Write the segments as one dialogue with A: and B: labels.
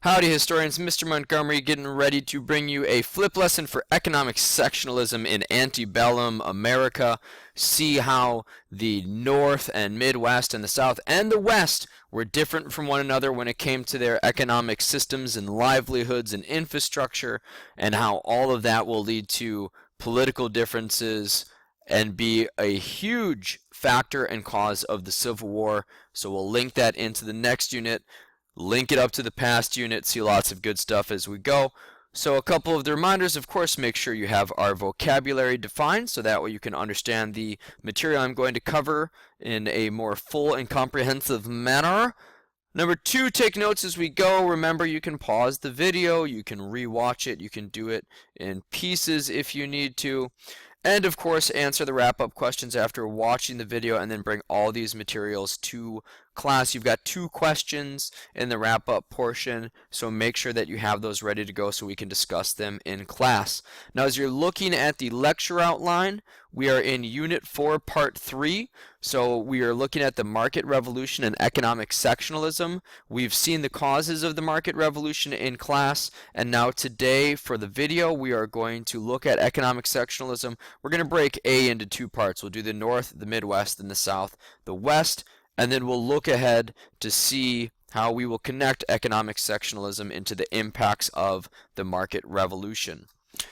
A: Howdy historians, Mr. Montgomery getting ready to bring you a flip lesson for economic sectionalism in antebellum America. See how the North and Midwest and the South and the West were different from one another when it came to their economic systems and livelihoods and infrastructure, and how all of that will lead to political differences and be a huge factor and cause of the Civil War. So we'll link that into the next unit. Link it up to the past unit, see lots of good stuff as we go. So a couple of the reminders, of course, make sure you have our vocabulary defined so that way you can understand the material I'm going to cover in a more full and comprehensive manner. Number 2, take notes as we go. Remember, you can pause the video, you can rewatch it, you can do it in pieces if you need to. And of course, answer the wrap-up questions after watching the video and then bring all these materials to class. You've got 2 questions in the wrap-up portion, so make sure that you have those ready to go so we can discuss them in class. Now, as you're looking at the lecture outline, we are in Unit 4, Part 3. So we are looking at the market revolution and economic sectionalism. We've seen the causes of the market revolution in class, and now today for the video we are going to look at economic sectionalism. We're going to break A into 2 parts. We'll do the North, the Midwest, and the South, the West, and then we'll look ahead to see how we will connect economic sectionalism into the impacts of the market revolution.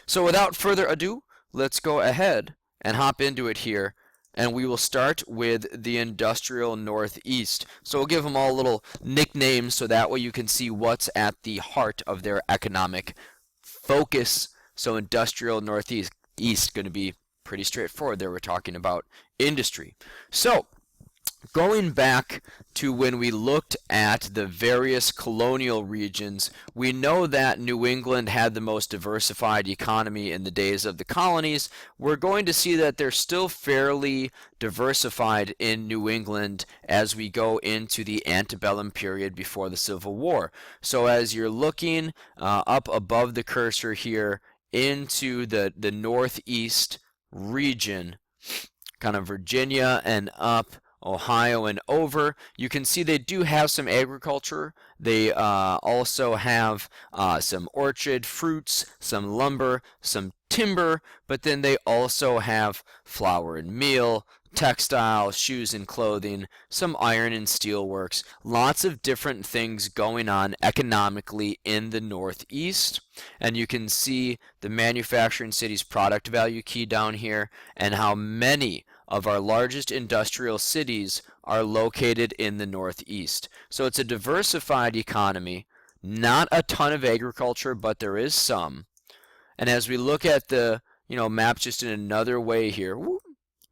A: So without further ado, let's go ahead and hop into it here, and we will start with the industrial Northeast. So we'll give them all little nicknames so that way you can see what's at the heart of their economic focus. So industrial Northeast going to be pretty straightforward there. We're talking about industry. So going back to when we looked at the various colonial regions, we know that New England had the most diversified economy in the days of the colonies. We're going to see that they're still fairly diversified in New England as we go into the antebellum period before the Civil War. So as you're looking up above the cursor here into the Northeast region, kind of Virginia and up, Ohio and over, you can see they do have some agriculture. They also have some orchard fruits, some lumber, some timber, but then they also have flour and meal, textiles, shoes and clothing, some iron and steel works, lots of different things going on economically in the Northeast. And you can see the manufacturing cities product value key down here and how many of our largest industrial cities are located in the Northeast. So it's a diversified economy, not a ton of agriculture, but there is some. And as we look at the map just in another way here,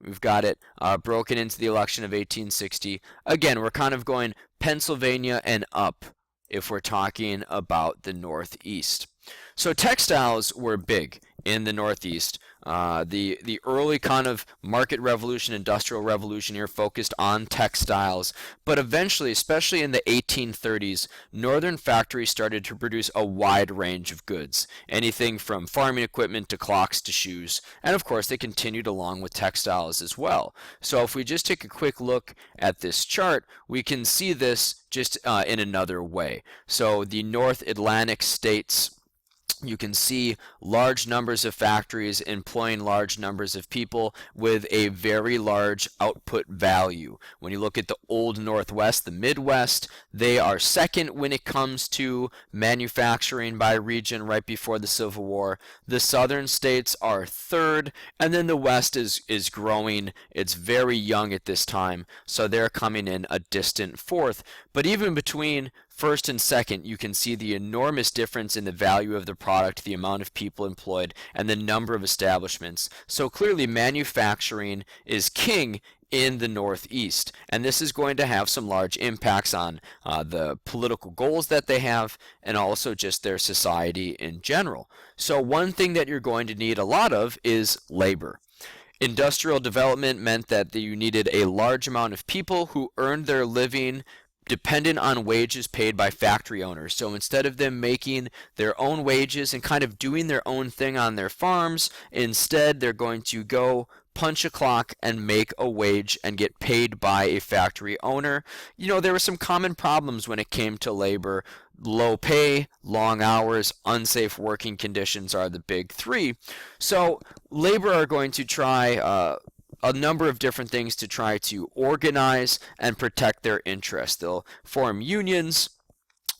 A: we've got it broken into the election of 1860. Again, we're kind of going Pennsylvania and up if we're talking about the Northeast. So textiles were big in the Northeast. The early kind of market revolution, industrial revolution here focused on textiles, but eventually, especially in the 1830s, northern factories started to produce a wide range of goods, anything from farming equipment to clocks to shoes, and of course they continued along with textiles as well. So if we just take a quick look at this chart, we can see this just in another way. So the North Atlantic states, you can see large numbers of factories employing large numbers of people with a very large output value. When you look at the old Northwest, the Midwest, they are second when it comes to manufacturing by region right before the Civil War. The southern states are third, and then the West is growing. It's very young at this time, so they're coming in a distant fourth. But even between first and second, you can see the enormous difference in the value of the product, the amount of people employed, and the number of establishments. So clearly manufacturing is king in the Northeast, and this is going to have some large impacts on the political goals that they have and also just their society in general. So one thing that you're going to need a lot of is labor. Industrial development meant that you needed a large amount of people who earned their living dependent on wages paid by factory owners. So instead of them making their own wages and kind of doing their own thing on their farms, instead they're going to go punch a clock and make a wage and get paid by a factory owner. There were some common problems when it came to labor. low pay, long hours, unsafe working conditions are the big three. So labor are going to try a number of different things to try to organize and protect their interests. They'll form unions,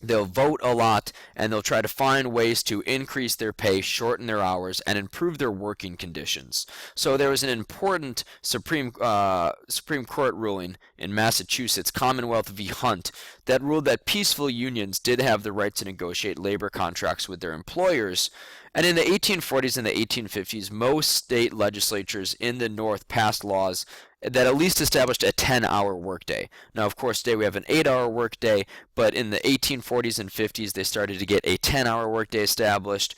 A: they'll vote a lot, and they'll try to find ways to increase their pay, shorten their hours, and improve their working conditions. So there was an important Supreme Court ruling in Massachusetts, Commonwealth v. Hunt, that ruled that peaceful unions did have the right to negotiate labor contracts with their employers. And in the 1840s and the 1850s, most state legislatures in the North passed laws that at least established a 10-hour workday. Now, of course, today we have an 8-hour workday, but in the 1840s and 50s, they started to get a 10-hour workday established.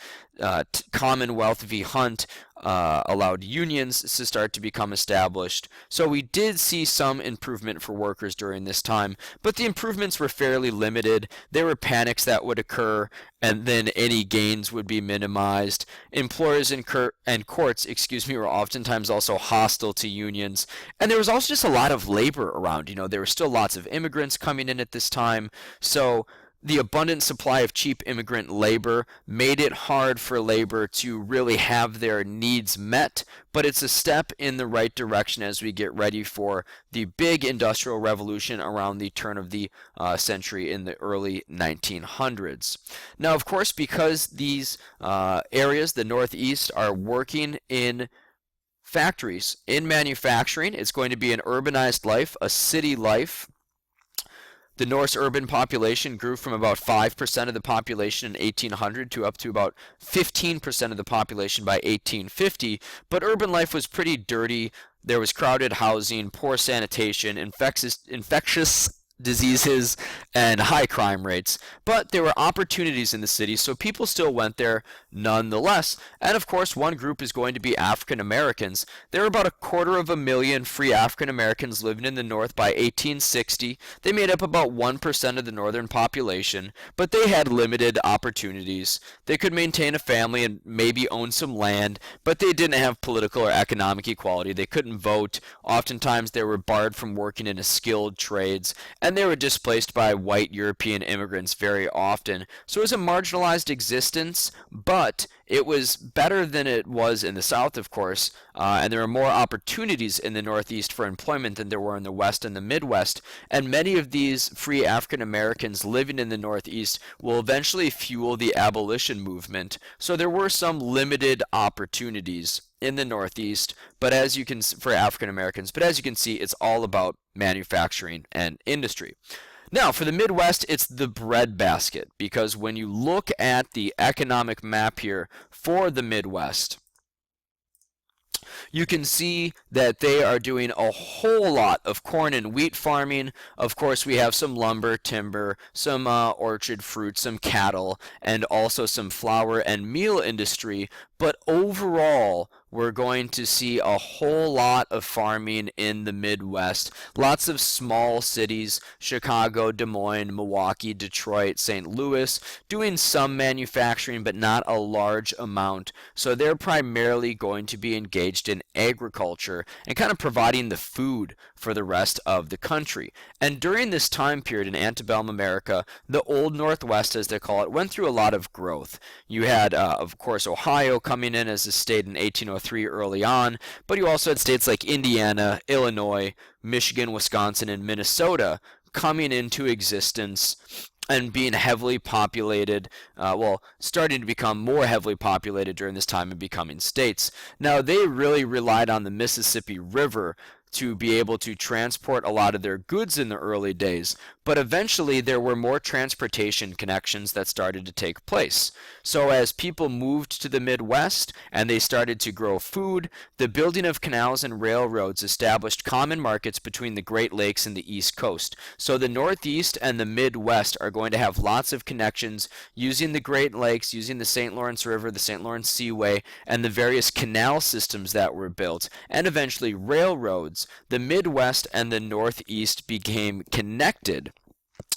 A: Commonwealth v. Hunt allowed unions to start to become established. So we did see some improvement for workers during this time, but the improvements were fairly limited. There were panics that would occur, and then any gains would be minimized. Employers and courts, were oftentimes also hostile to unions, and there was also just a lot of labor around. There were still lots of immigrants coming in at this time, so the abundant supply of cheap immigrant labor made it hard for labor to really have their needs met, but it's a step in the right direction as we get ready for the big industrial revolution around the turn of the century in the early 1900s. Now, of course, because these areas, the Northeast, are working in factories, in manufacturing, it's going to be an urbanized life, a city life. The North's urban population grew from about 5% of the population in 1800 to up to about 15% of the population by 1850, but urban life was pretty dirty. There was crowded housing, poor sanitation, infectious diseases, and high crime rates, but there were opportunities in the city, so people still went there nonetheless. And of course, one group is going to be African Americans. There were about 250,000 free African Americans living in the North by 1860. They made up about 1% of the northern population, but they had limited opportunities. They could maintain a family and maybe own some land, but they didn't have political or economic equality. They couldn't vote. Oftentimes they were barred from working in skilled trades, and they were displaced by white European immigrants very often. So it was a marginalized existence, but it was better than it was in the South, of course, and there were more opportunities in the Northeast for employment than there were in the West and the Midwest, and many of these free African Americans living in the Northeast will eventually fuel the abolition movement. So there were some limited opportunities in the Northeast, but as you can for African Americans, but as you can see, it's all about manufacturing and industry. Now, for the Midwest, it's the breadbasket, because when you look at the economic map here for the Midwest, you can see that they are doing a whole lot of corn and wheat farming. Of course, we have some lumber, timber, some orchard fruit, some cattle, and also some flour and meal industry. But overall, we're going to see a whole lot of farming in the Midwest. Lots of small cities, Chicago, Des Moines, Milwaukee, Detroit, St. Louis, doing some manufacturing, but not a large amount. So they're primarily going to be engaged in agriculture and kind of providing the food for the rest of the country. And during this time period in antebellum America, the Old Northwest, as they call it, went through a lot of growth. You had, of course, Ohio coming in as a state in 1803 early on, but you also had states like Indiana, Illinois, Michigan, Wisconsin, and Minnesota coming into existence and being heavily populated, starting to become more heavily populated during this time and becoming states. Now, they really relied on the Mississippi River to be able to transport a lot of their goods in the early days, but eventually there were more transportation connections that started to take place. So as people moved to the Midwest and they started to grow food, the building of canals and railroads established common markets between the Great Lakes and the East Coast. So the Northeast and the Midwest are going to have lots of connections using the Great Lakes, using the St. Lawrence River, the St. Lawrence Seaway, and the various canal systems that were built, and eventually railroads. The Midwest and the Northeast became connected.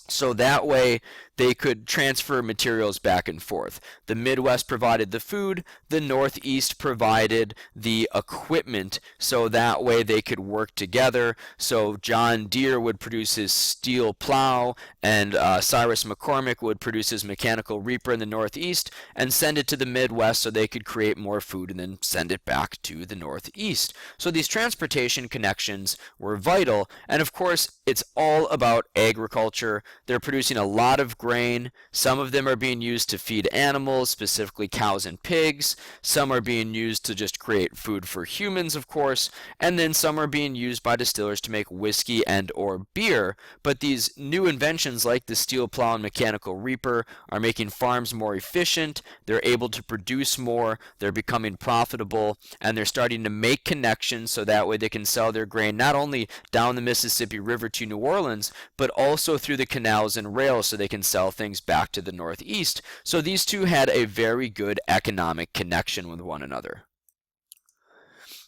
A: So that way, they could transfer materials back and forth. The Midwest provided the food, the Northeast provided the equipment, so that way they could work together. So John Deere would produce his steel plow, and Cyrus McCormick would produce his mechanical reaper in the Northeast and send it to the Midwest so they could create more food and then send it back to the Northeast. So these transportation connections were vital, and of course it's all about agriculture. They're producing a lot of grain. Some of them are being used to feed animals, specifically cows and pigs. Some are being used to just create food for humans, of course, and then some are being used by distillers to make whiskey and or beer. But these new inventions like the steel plow and mechanical reaper are making farms more efficient. They're able to produce more. They're becoming profitable, and they're starting to make connections so that way they can sell their grain not only down the Mississippi River to New Orleans, but also through the canals and rails so they can sell things back to the Northeast. So these two had a very good economic connection with one another.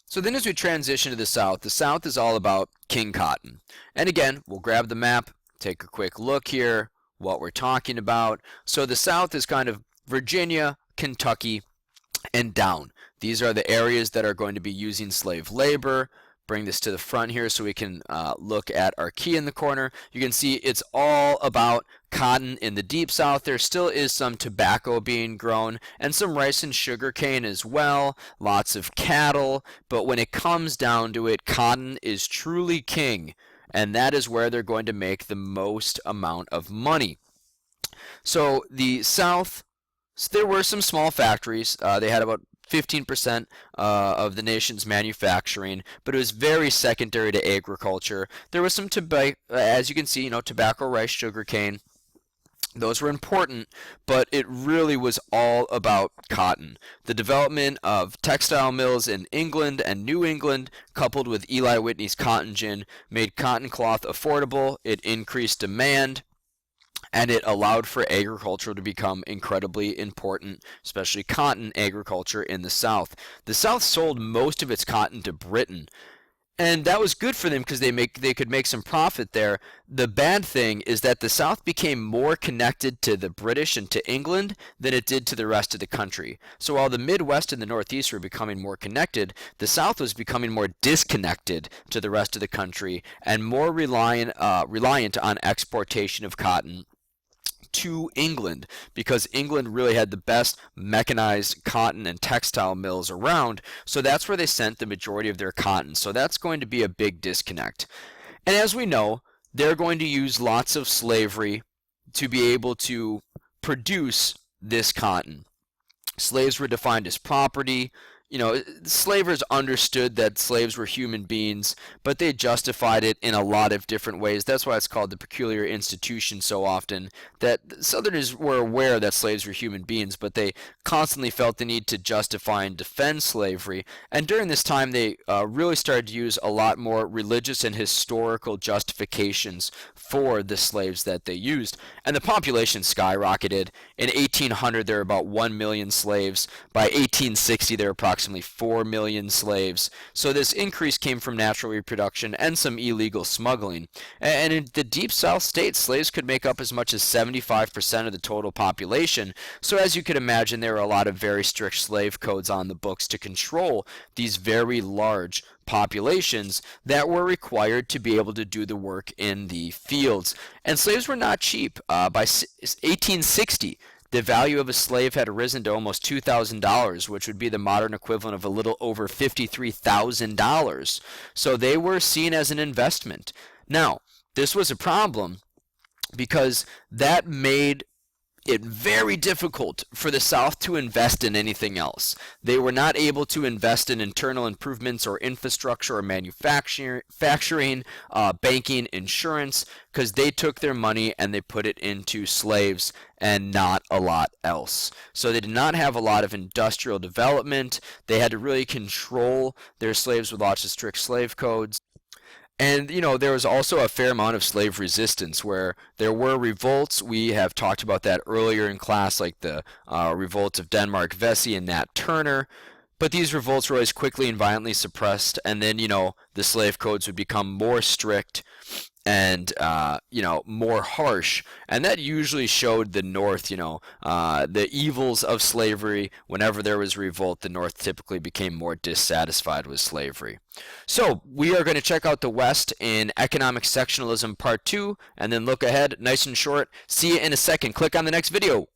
A: So then as we transition to the South is all about King Cotton. And again, we'll grab the map, take a quick look here, what we're talking about. So the South is kind of Virginia, Kentucky, and down. These are the areas that are going to be using slave labor. Bring this to the front here so we can look at our key in the corner. You can see it's all about cotton in the deep South. There still is some tobacco being grown and some rice and sugar cane as well, lots of cattle, but when it comes down to it, cotton is truly king, and that is where they're going to make the most amount of money. So the South, there were some small factories. They had about 15% of the nation's manufacturing, but it was very secondary to agriculture. There was some tobacco, as you can see, tobacco, rice, sugar cane. Those were important, but it really was all about cotton. The development of textile mills in England and New England, coupled with Eli Whitney's cotton gin, made cotton cloth affordable. It increased demand, and it allowed for agriculture to become incredibly important, especially cotton agriculture in the South. The South sold most of its cotton to Britain, and that was good for them because they could make some profit there. The bad thing is that the South became more connected to the British and to England than it did to the rest of the country. So while the Midwest and the Northeast were becoming more connected, the South was becoming more disconnected to the rest of the country and more reliant on exportation of cotton to England, because England really had the best mechanized cotton and textile mills around, so that's where they sent the majority of their cotton. So that's going to be a big disconnect. And as we know, they're going to use lots of slavery to be able to produce this cotton. Slaves were defined as property. Slavers understood that slaves were human beings, but they justified it in a lot of different ways. That's why it's called the peculiar institution so often, that Southerners were aware that slaves were human beings, but they constantly felt the need to justify and defend slavery. And during this time, they really started to use a lot more religious and historical justifications for the slaves that they used. And the population skyrocketed. In 1800, there were about 1 million slaves. By 1860, there were approximately 4 million slaves. So this increase came from natural reproduction and some illegal smuggling. And in the deep South states, slaves could make up as much as 75% of the total population. So as you could imagine, there were a lot of very strict slave codes on the books to control these very large populations that were required to be able to do the work in the fields. And slaves were not cheap. By 1860, the value of a slave had risen to almost $2,000, which would be the modern equivalent of a little over $53,000. So they were seen as an investment. Now, this was a problem because that made it very difficult for the South to invest in anything else. They were not able to invest in internal improvements or infrastructure or manufacturing, banking, insurance, because they took their money and they put it into slaves and not a lot else. So they did not have a lot of industrial development. They had to really control their slaves with lots of strict slave codes. And, there was also a fair amount of slave resistance where there were revolts. We have talked about that earlier in class, like the revolts of Denmark Vesey and Nat Turner. But these revolts were always quickly and violently suppressed, and then, the slave codes would become more strict. and more harsh, and that usually showed the North the evils of slavery. Whenever there was revolt, the North typically became more dissatisfied with slavery. So we are going to check out the West in Economic Sectionalism Part 2, and then look ahead, nice and short. See you in a second. Click on the next video.